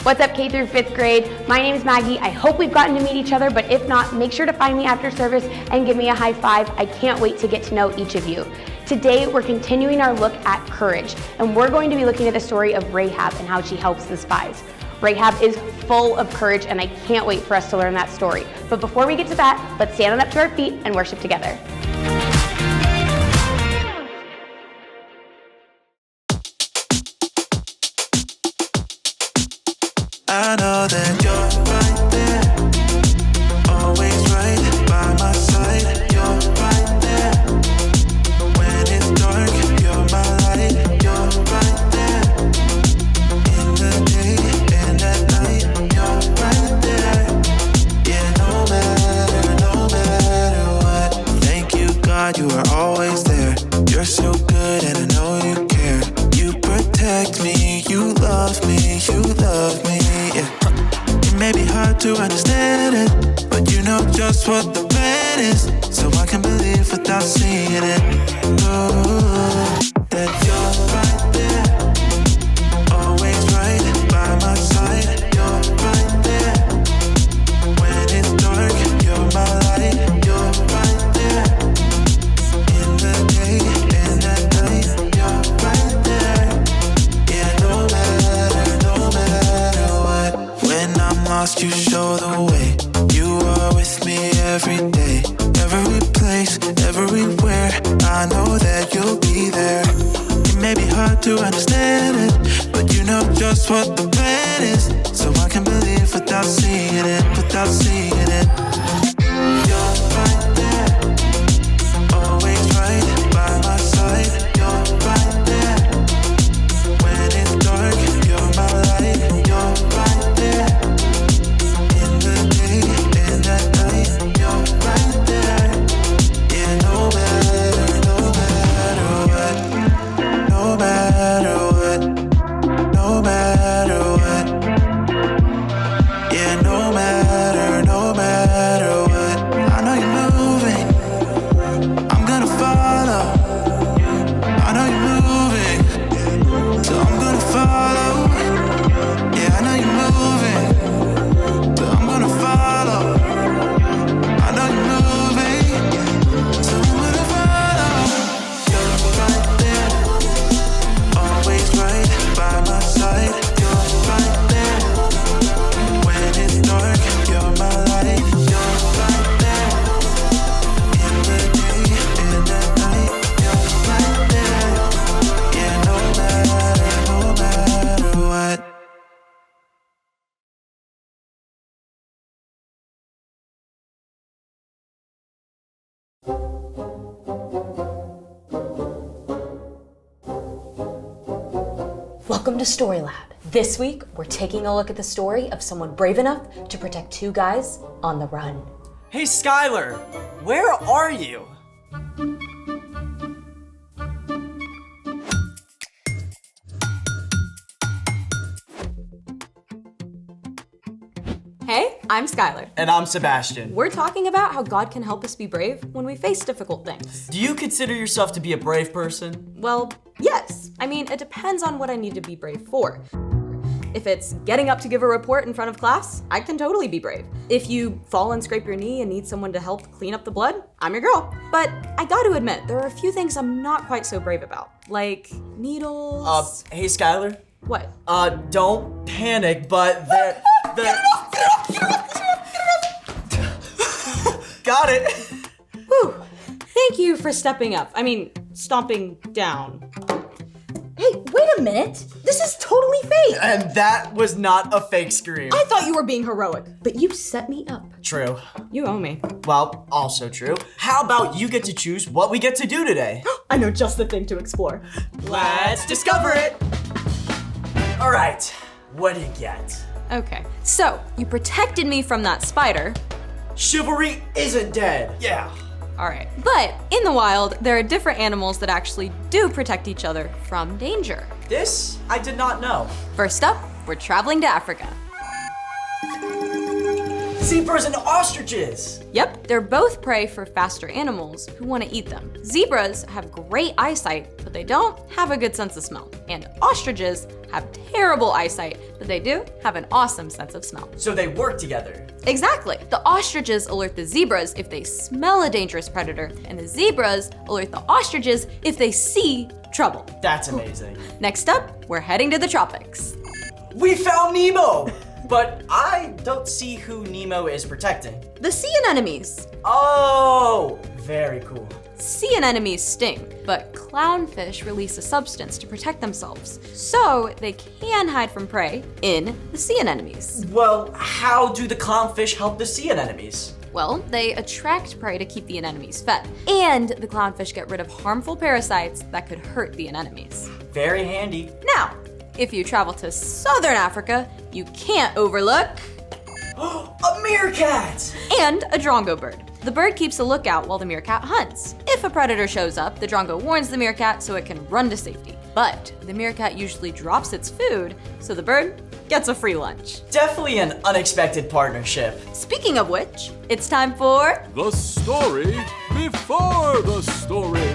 What's up, K through 5th grade? My name is Maggie. I hope we've gotten to meet each other, but if not, make sure to find me after service and give me a high five. I can't wait to get to know each of you. Today, we're continuing our look at courage, and we're going to be looking at the story of Rahab and how she helps the spies. Rahab is full of courage, and I can't wait for us to learn that story. But before we get to that, let's stand on up to our feet and worship together. I know that you're right there, always right by my side. You're right there, when it's dark, you're my light. You're right there, in the day and at night. You're right there, yeah, no matter what. Thank you, God, you are always there. You're so good and I know you care. You protect me, you love me, yeah. It may be hard to understand it, but you know just what the plan is, so I can believe without seeing it. Oh, that you're right there, always right by my side. You're right there, when it's dark, you're my light. You're right there, in the day and at night. You're right there, yeah, no matter what. When I'm lost, you show the way. You are with me every day, every place, everywhere. I know that you'll be there. It may be hard to understand it, but you know just what the plan is, so I can believe without seeing it, You're right there, always right by my side. You're right there, when it's dark, you're my light. You're right there, in the day and at night. You're right there, yeah, no matter what, no matter what, yeah, no matter what. I know you're moving, I'm gonna follow. I know you're moving, so I'm gonna follow. Yeah, I know you're moving, so I'm gonna follow. I know you're moving, so I'm gonna follow. You're right there, always right by my side. You're right there, when it's dark, you're my light. You're right there, in the day and at night. You're right there, yeah, no matter what. Welcome to Story Lab. This week, we're taking a look at the story of someone brave enough to protect two guys on the run. Hey, Skylar, where are you? Hey, I'm Skylar. And I'm Sebastian. We're talking about how God can help us be brave when we face difficult things. Do you consider yourself to be a brave person? Well, yes. I mean, it depends on what I need to be brave for. If it's getting up to give a report in front of class, I can totally be brave. If you fall and scrape your knee and need someone to help clean up the blood, I'm your girl. But I gotta admit, there are a few things I'm not quite so brave about, like needles. Hey, Skylar. What? Don't panic, but there. Get it off! Got it. Whew. Thank you for stepping up. I mean, stomping down. Hey, wait a minute. This is totally fake. And that was not a fake scream. I thought you were being heroic. But you set me up. True. You owe me. Well, also true. How about you get to choose what we get to do today? I know just the thing to explore. Let's discover it. All right, what do you get? Okay, so you protected me from that spider. Chivalry isn't dead. Yeah. All right, but in the wild, there are different animals that actually do protect each other from danger. This I did not know. First up, we're traveling to Africa. Zebras and ostriches! Yep, they're both prey for faster animals who want to eat them. Zebras have great eyesight, but they don't have a good sense of smell. And ostriches have terrible eyesight, but they do have an awesome sense of smell. So they work together. Exactly. The ostriches alert the zebras if they smell a dangerous predator, and the zebras alert the ostriches if they see trouble. That's amazing. Next up, we're heading to the tropics. We found Nemo! But I don't see who Nemo is protecting. The sea anemones. Oh, very cool. Sea anemones sting, but clownfish release a substance to protect themselves, so they can hide from prey in the sea anemones. Well, how do the clownfish help the sea anemones? Well, they attract prey to keep the anemones fed, and the clownfish get rid of harmful parasites that could hurt the anemones. Very handy. Now, if you travel to southern Africa, you can't overlook A meerkat! and a drongo bird. The bird keeps a lookout while the meerkat hunts. If a predator shows up, the drongo warns the meerkat so it can run to safety. But the meerkat usually drops its food, so the bird gets a free lunch. Definitely an unexpected partnership. Speaking of which, it's time for The story before the story.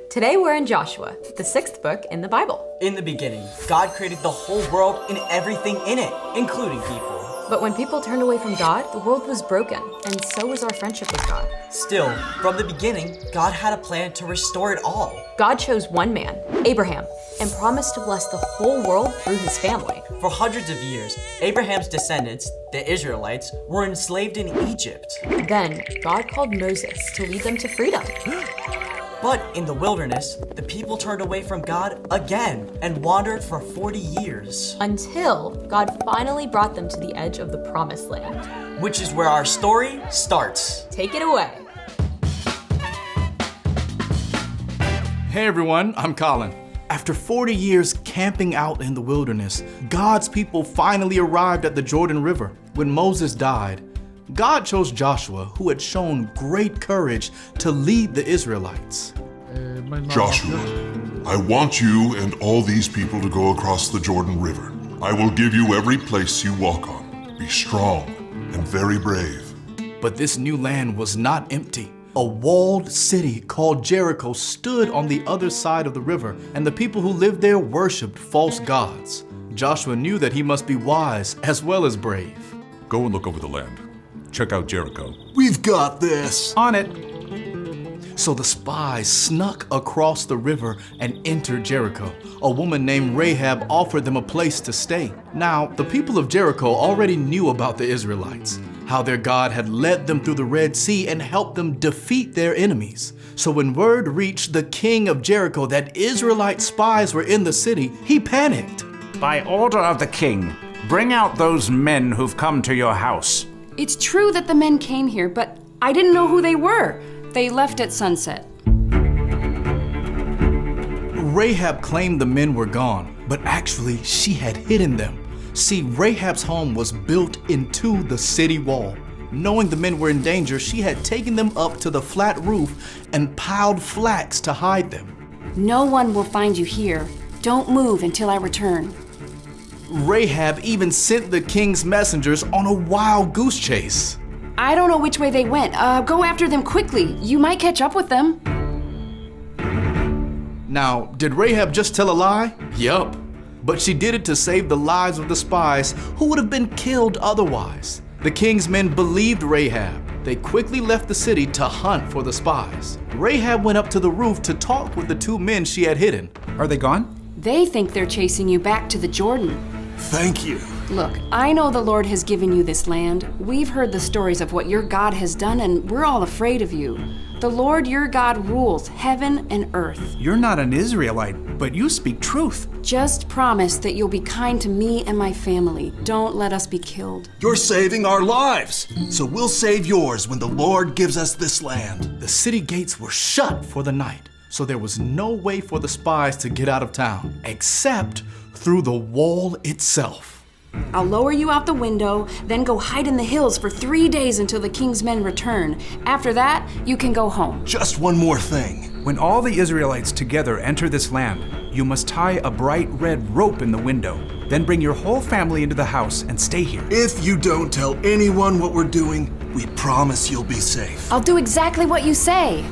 Today we're in Joshua, the 6th book in the Bible. In the beginning, God created the whole world and everything in it, including people. But when people turned away from God, the world was broken, and so was our friendship with God. Still, from the beginning, God had a plan to restore it all. God chose one man, Abraham, and promised to bless the whole world through his family. For hundreds of years, Abraham's descendants, the Israelites, were enslaved in Egypt. Then God called Moses to lead them to freedom. But in the wilderness, the people turned away from God again and wandered for 40 years. Until God finally brought them to the edge of the promised land. Which is where our story starts. Take it away. Hey everyone, I'm Colin. After 40 years camping out in the wilderness, God's people finally arrived at the Jordan River. When Moses died, God chose Joshua, who had shown great courage, to lead the Israelites. Joshua, I want you and all these people to go across the Jordan River. I will give you every place you walk on. Be strong and very brave. But this new land was not empty. A walled city called Jericho stood on the other side of the river, and the people who lived there worshipped false gods. Joshua knew that he must be wise as well as brave. Go and look over the land. Check out Jericho. We've got this. On it. So the spies snuck across the river and entered Jericho. A woman named Rahab offered them a place to stay. Now, the people of Jericho already knew about the Israelites, how their God had led them through the Red Sea and helped them defeat their enemies. So when word reached the king of Jericho that Israelite spies were in the city, he panicked. By order of the king, bring out those men who've come to your house. It's true that the men came here, but I didn't know who they were. They left at sunset. Rahab claimed the men were gone, but actually she had hidden them. See, Rahab's home was built into the city wall. Knowing the men were in danger, she had taken them up to the flat roof and piled flax to hide them. No one will find you here. Don't move until I return. Rahab even sent the king's messengers on a wild goose chase. I don't know which way they went. Go after them quickly. You might catch up with them. Now, did Rahab just tell a lie? Yup. But she did it to save the lives of the spies who would have been killed otherwise. The king's men believed Rahab. They quickly left the city to hunt for the spies. Rahab went up to the roof to talk with the two men she had hidden. Are they gone? They think they're chasing you back to the Jordan. Thank you. Look, I know the Lord has given you this land. We've heard the stories of what your God has done, and we're all afraid of you. The Lord your God rules heaven and earth. You're not an Israelite, but you speak truth. Just promise that you'll be kind to me and my family. Don't let us be killed. You're saving our lives, so we'll save yours when the Lord gives us this land. The city gates were shut for the night, so there was no way for the spies to get out of town, except through the wall itself. I'll lower you out the window, then go hide in the hills for 3 days until the king's men return. After that, you can go home. Just one more thing. When all the Israelites together enter this land, you must tie a bright red rope in the window. Then bring your whole family into the house and stay here. If you don't tell anyone what we're doing, we promise you'll be safe. I'll do exactly what you say.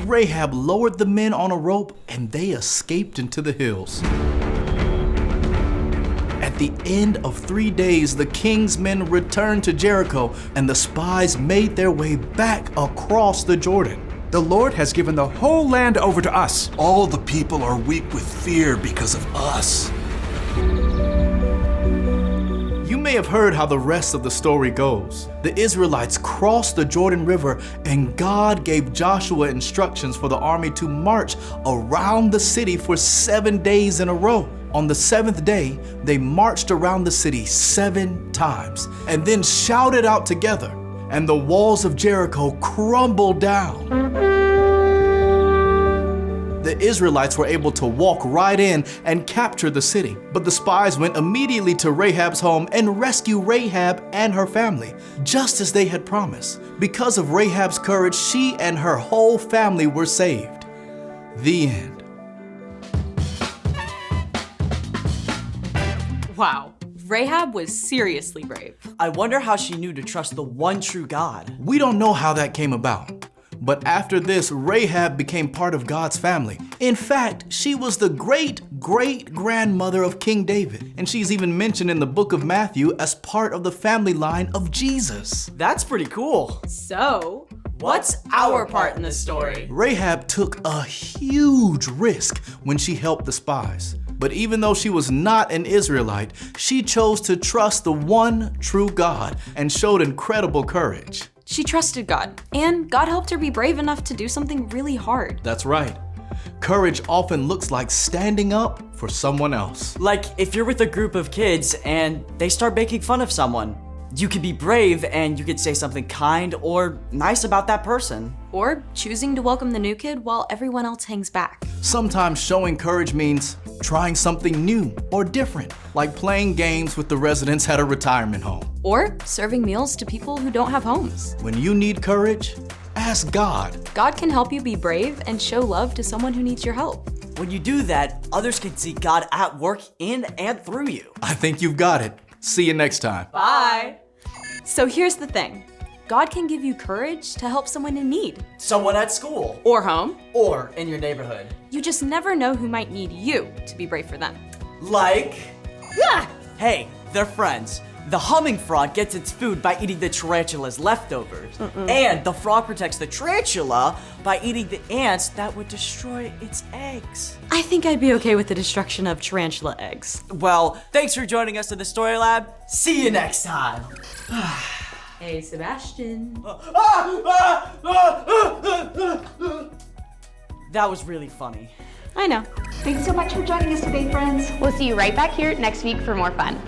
Rahab lowered the men on a rope and they escaped into the hills. At the end of 3 days, the king's men returned to Jericho and the spies made their way back across the Jordan. The Lord has given the whole land over to us. All the people are weak with fear because of us. You may have heard how the rest of the story goes. The Israelites crossed the Jordan River and God gave Joshua instructions for the army to march around the city for 7 days in a row. On the 7th day, they marched around the city 7 times and then shouted out together, and the walls of Jericho crumbled down. The Israelites were able to walk right in and capture the city. But the spies went immediately to Rahab's home and rescued Rahab and her family, just as they had promised. Because of Rahab's courage, she and her whole family were saved. The end. Wow. Rahab was seriously brave. I wonder how she knew to trust the one true God. We don't know how that came about. But after this, Rahab became part of God's family. In fact, she was the great-great-grandmother of King David, and she's even mentioned in the book of Matthew as part of the family line of Jesus. That's pretty cool. So, what's our part in this story? Rahab took a huge risk when she helped the spies. But even though she was not an Israelite, she chose to trust the one true God and showed incredible courage. She trusted God, and God helped her be brave enough to do something really hard. That's right. Courage often looks like standing up for someone else. Like if you're with a group of kids and they start making fun of someone, you could be brave and you could say something kind or nice about that person. Or choosing to welcome the new kid while everyone else hangs back. Sometimes showing courage means trying something new or different, like playing games with the residents at a retirement home. Or serving meals to people who don't have homes. When you need courage, ask God. God can help you be brave and show love to someone who needs your help. When you do that, others can see God at work in and through you. I think you've got it. See you next time. Bye. So here's the thing. God can give you courage to help someone in need. Someone at school. Or home. Or in your neighborhood. You just never know who might need you to be brave for them. Like? Yeah. Hey, they're friends. The humming frog gets its food by eating the tarantula's leftovers. And the frog protects the tarantula by eating the ants that would destroy its eggs. I think I'd be okay with the destruction of tarantula eggs. Well, thanks for joining us in the Story Lab. See you next time. Hey, Sebastian. That was really funny. I know. Thanks so much for joining us today, friends. We'll see you right back here next week for more fun.